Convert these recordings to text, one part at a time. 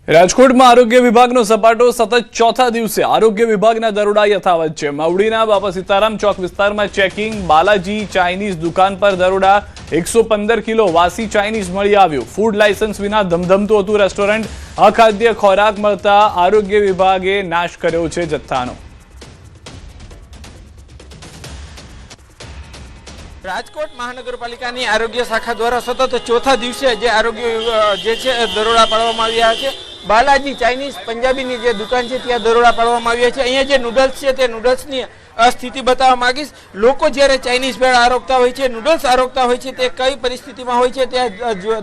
રાજકોટમાં આરોગ્ય વિભાગનો સપાટો સતત ચોથા દિવસે આરોગ્ય વિભાગના દરોડા યથાવત છે। માવડીના બાપા સીતારામ ચોક વિસ્તારમાં ચેકિંગ। બાલાજી ચાઇનીઝ દુકાન પર દરોડા। 115 કિલો વાસી ચાઇનીઝ મળી આવ્યું। ફૂડ લાયસન્સ વિના ધમધમતું હતું રેસ્ટોરન્ટ। અખાદ્ય ખોરાક મળતા આરોગ્ય વિભાગે નાશ કર્યો છે જથ્થાનો। રાજકોટ મહાનગરપાલિકાની આરોગ્ય શાખા દ્વારા સતત ચોથા દિવસે જે આરોગ્ય જે છે દરોડા પાડવામાં આવ્યા છે। બાલાજી ચાઇનીઝ પંજાબીની જે દુકાન છે ત્યાં દરોડા પાડવામાં આવ્યા છે। અહીંયા જે નૂડલ્સ છે તે નૂડલ્સની સ્થિતિ બતાવવા માંગીશ। લોકો જ્યારે ચાઇનીઝ ભેળ આરોગતા હોય છે, નૂડલ્સ આરોગતા હોય છે, તે કઈ પરિસ્થિતિમાં હોય છે તે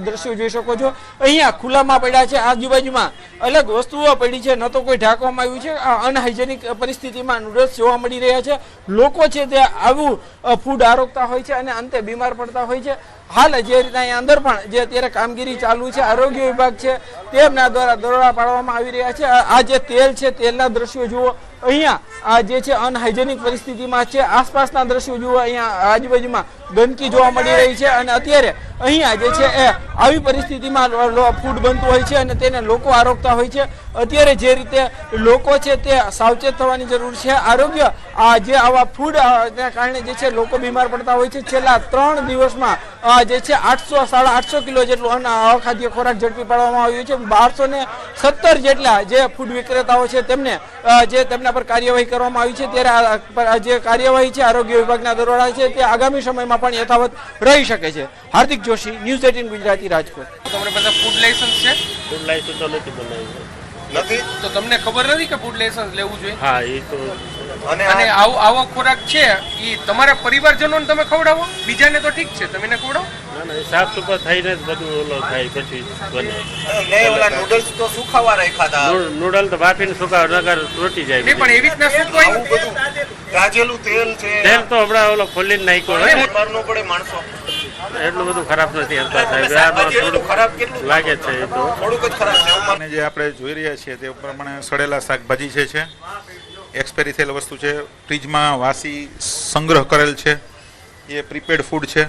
દ્રશ્યો જોઈ શકો છો। અહીંયા ખુલ્લામાં પડ્યા છે, આજુબાજુમાં અલગ વસ્તુઓ પડી છે, ન તો કોઈ ઢાંકવામાં આવ્યું છે। આ અનહાઇજેનિક પરિસ્થિતિમાં નૂડલ્સ જોવા મળી રહ્યા છે। લોકો છે તે આવું ફૂડ આરોગતા હોય છે અને અંતે બીમાર પડતા હોય છે। હાલ જે રીતના અહીંયા અંદર પણ જે અત્યારે કામગીરી ચાલુ છે, આરોગ્ય વિભાગ છે તેમના દ્વારા દરોડા પાડવામાં આવી રહ્યા છે। આ જે તેલ છે તેલના દ્રશ્યો જુઓ। અહીંયા આ જે છે અનહાઇજેનિક પરિસ્થિતિમાં છે। આસપાસના દ્રશ્યો જુઓ। અહીંયા આજુબાજુમાં ગંદકી જોવા મળી રહી છે અને અત્યારે અહીંયા જે છે એ આવી પરિસ્થિતિમાં ફૂડ બનતું હોય છે અને તેને લોકો આરોગતા હોય છે। અત્યારે જે રીતે લોકો છે તે સાવચેત થવાની જરૂર છે। આરોગ્ય આ જે આવા ફૂડ ના કારણે જે છે લોકો બીમાર પડતા હોય છે। છેલ્લા 3 દિવસમાં જે છે 800-850 કિલો જેટલું અખાદ્ય ખોરાક ઝડપી પાડવામાં આવ્યું છે। 1217 જેટલા જે ફૂડ વિક્રેતાઓ છે તેમને તેમના પર કાર્યવાહી કરવામાં આવી છે। ત્યારે જે કાર્યવાહી છે આરોગ્ય વિભાગના દરોડા છે તે આગામી સમયમાં પણ યથાવત રહી શકે છે। હાર્દિક જોશી, ન્યૂઝ 18 ગુજરાતી, રાજકોટ। તમારી પાસે ફૂડ લાયસન્સ છે? ફૂડ લાયસન્સ તો નથી બનાવ્યું। નથી તો તમને ખબર નથી કે ફૂડ લાયસન્સ લેવું જોઈએ? હા, એ તો અને આવો ખોરાક છે એ તમારા પરિવારજનોને તમે ખવડાવો? બીજાને તો ઠીક છે, તમે ખવડાવો? ના ના, સાફ સુફા થઈને જ બધું ઓલો થાય પછી બને। નહીં, ઓલા નૂડલ્સ તો સુખાવા રાખ્યા હતા। નૂડલ તો બાફીને સુકાવ નગર રોટી જાય। નહીં, પણ એવી રીતના સુકવાય આવું બધું ગાજેલું તેલ છે, તેલ તો હમણાં ઓલો ખોલીને નાખ્યો હોય ને, મારનો પડે માણસો। એટલું બધું ખરાબ નથી આવતા સાહેબ। આમાં થોડું ખરાબ કેટલું લાગે છે એ તો થોડુંક જ ખરાબ છે। અને જે આપણે જોઈ રહ્યા છીએ તે પ્રમાણે સડેલા શાકભાજી છે એક્સપાયરી થયેલ વસ્તુ છે, ફ્રીજમાં વાસી સંગ્રહ કરેલ છે, એ પ્રીપેડ ફૂડ છે।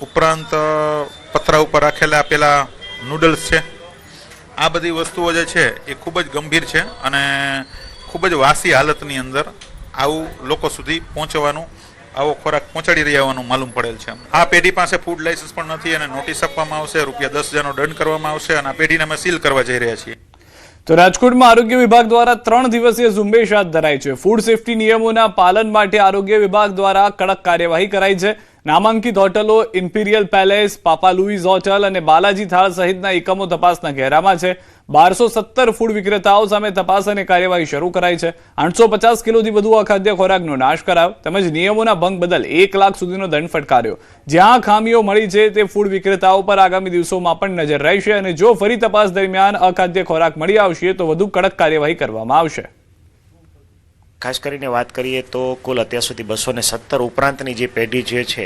ઉપરાંત પથરા ઉપર રાખેલા પેલા નૂડલ્સ છે। આ બધી વસ્તુઓ જે છે એ ખૂબ જ ગંભીર છે અને ખૂબ જ વાસી હાલતની અંદર આવું લોકો સુધી પહોંચવાનું, આવો ખોરાક પહોંચાડી રહ્યા હોવાનું માલુમ પડેલ છે। આ પેઢી પાસે ફૂડ લાયસન્સ પણ નથી અને નોટિસ આપવામાં આવશે, ₹10,000નો દંડ કરવામાં આવશે અને આ પેઢીને અમે સીલ કરવા જઈ રહ્યા છીએ। તો રાજકોટમાં આરોગ્ય વિભાગ દ્વારા 3 દિવસીય ઝુંબેશ હાથ ધરાઈ છે। ફૂડ સેફટી નિયમોના પાલન માટે આરોગ્ય વિભાગ દ્વારા કડક કાર્યવાહી કરાઈ છે। નામાંકિત હોટલો ઇમ્પિરિયલ પેલેસ, પાપા લુઈઝ હોટલ અને બાલાજી થાળ સહિતના એકમો તપાસના ઘેરામાં છે। 1217 ફૂડ વિક્રેતાઓ સામે તપાસ અને કાર્યવાહી શરૂ કરાઈ છે। 850 કિલોથી વધુ અખાદ્ય ખોરાકનો નાશ કરાયો તેમજ નિયમોના ભંગ બદલ 1 લાખ સુધીનો દંડ ફટકાર્યો। જ્યાં ખામીઓ મળી છે તે ફૂડ વિક્રેતાઓ પર આગામી દિવસોમાં પણ નજર રહેશે અને જો ફરી તપાસ દરમિયાન અખાદ્ય ખોરાક મળી આવશે તો વધુ કડક કાર્યવાહી કરવામાં આવશે। ખાસ કરીને વાત કરીએ તો કુલ અત્યાર સુધી 217 ઉપરાંતની જે પેઢી જે છે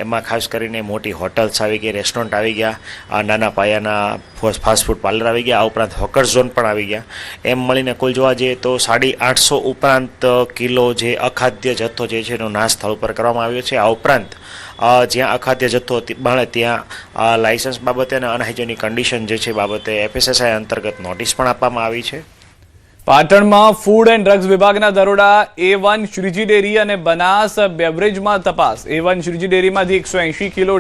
એમાં ખાસ કરીને મોટી હોટલ્સ આવી ગઈ, રેસ્ટોરન્ટ આવી ગયા, નાના પાયાના ફાસ્ટ ફૂડ પાર્લર આવી ગયા, આ ઉપરાંત હોકર ઝોન પણ આવી ગયા। એમ મળીને કુલ જોવા જઈએ તો 850 ઉપરાંત કિલો જે અખાદ્ય જથ્થો જે છે એનો નાશ સ્થળ ઉપર કરવામાં આવ્યો છે। આ ઉપરાંત જ્યાં અખાદ્ય જથ્થો મળે ત્યાં લાયસન્સ બાબતે અને અનહાઇજેનિક કન્ડિશન જે છે બાબતે FSSAI અંતર્ગત નોટિસ પણ આપવામાં આવી છે। પાટણમાં ફૂડ એન્ડ ડ્રગ્સ વિભાગના દરોડા। A1 શ્રીજી ડેરી અને બનાસ બેવરેજમાં તપાસ। A1 શ્રીજી ડેરીમાંથી 180 કિલો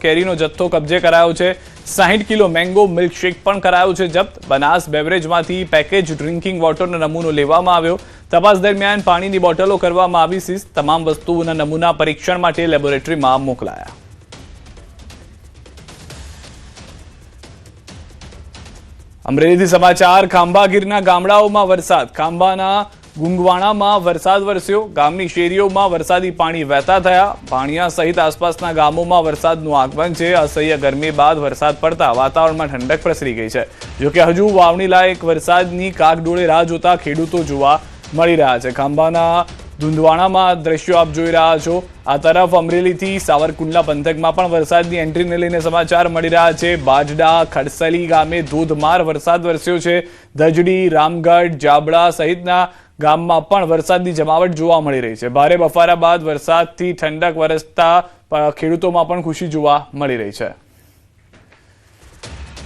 કેરીનો જથ્થો કબજે કરાયો છે। 60 કિલો મેંગો મિલ્કશેક પણ કરાયો છે જપ્ત। બનાસ બેવરેજમાંથી પેકેજ ડ્રિંકિંગ વોટરનો નમૂનો લેવામાં આવ્યો। તપાસ દરમિયાન પાણીની બોટલો કરવામાં આવી સીઝ। તમામ વસ્તુઓના નમૂના પરીક્ષણ માટે લેબોરેટરીમાં મોકલાયા। અમરેલીથી સમાચાર। ખાંભા ગીરના ગામડાઓમાં વરસાદ। ખાંભાના ગુંગવાણામાં વરસાદ વરસ્યો। ગામની શેરીઓમાં વરસાદી પાણી વહેતા થયા। ભાણિયા સહિત આસપાસના ગામોમાં વરસાદનું આગમન છે। અસહ્ય ગરમી બાદ વરસાદ પડતા વાતાવરણમાં ઠંડક પ્રસરી ગઈ છે। જોકે હજુ વાવણી લાયક વરસાદની કાગડોળે રાહ જોતા ખેડૂતો જોવા મળી રહ્યા છે। ખાંભાના ધુંધવાણામાં દ્રશ્યો આપ જોઈ રહ્યા છો। આ તરફ અમરેલીથી સાવરકુંડલા પંથકમાં પણ વરસાદની એન્ટ્રીને લઈને સમાચાર મળી રહ્યા છે। બાજડા ખડસલી ગામે ધોધમાર વરસાદ વરસ્યો છે। ધજડી, રામગઢ, જાબડા સહિતના ગામમાં પણ વરસાદની જમાવટ જોવા મળી રહી છે। ભારે બફારા બાદ વરસાદથી ઠંડક વરસતા ખેડૂતોમાં પણ ખુશી જોવા મળી રહી છે।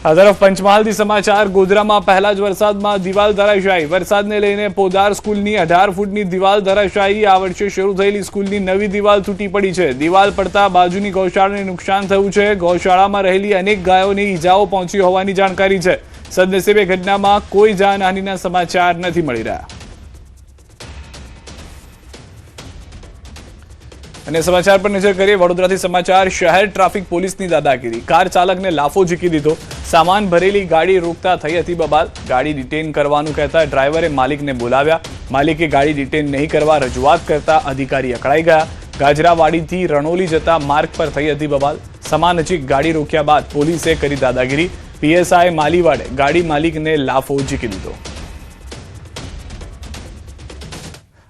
આ તરફ પંચમહાલથી સમાચાર ગોધરામાં પહેલા જ વરસાદમાં દિવાલ ધરાશાયી વરસાદને લઈને પોદાર સ્કૂલની 18 ફૂટની દિવાલ ધરાશાયી આ વર્ષે શરૂ થયેલી સ્કૂલની નવી દિવાલ તૂટી પડી છે દિવાલ પડતા બાજુની ગૌશાળાને નુકસાન થયું છે ગૌશાળામાં રહેલી અનેક ગાયોને ઈજાઓ પહોંચી હોવાની જાણકારી છે સદનસીબે ઘટનામાં કોઈ જાનહાનિના સમાચાર નથી મળી રહ્યા અને સમાચાર પર નજર કરીએ વડોદરાથી સમાચાર શહેર ટ્રાફિક પોલીસની દાદાગીરી કાર ચાલકને લાફો ઝીકી દીધો સામાન ભરેલી ગાડી રોકતા થઈ હતી બબાલ ગાડી ડિટેન કરવાનું કહેતા ડ્રાઈવરે માલિકને બોલાવ્યા માલિકે ગાડી ડિટેન નહીં કરવા રજૂઆત કરતા અધિકારી અકળાઈ ગયા ગાજરાવાડીથી રણોલી જતા માર્ગ પર થઈ હતી બબાલ સમા નજીક ગાડી રોક્યા બાદ પોલીસે કરી દાદાગીરી પીએસઆઈ માલીવાડે ગાડી માલિકને લાફો ઝીકી દીધો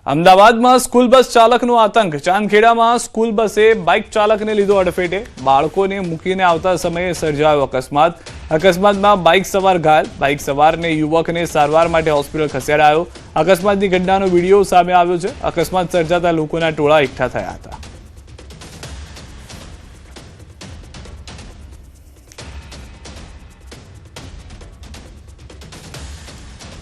અમદાવાદમાં સ્કૂલ બસ ચાલકનો આતંક ચાંદખેડામાં સ્કૂલ બસે બાઇક ચાલકને લીધો અડફેટે બાળકોને મૂકીને આવતા સમયે સર્જાયો અકસ્માતમાં બાઇક સવાર ઘાયલ બાઇક સવારને યુવકને સારવાર માટે હોસ્પિટલ ખસેડાયો અકસ્માતની ઘટનાનો વિડીયો સામે આવ્યો છે અકસ્માત સર્જાતા લોકોના ટોળા એકઠા થયા હતા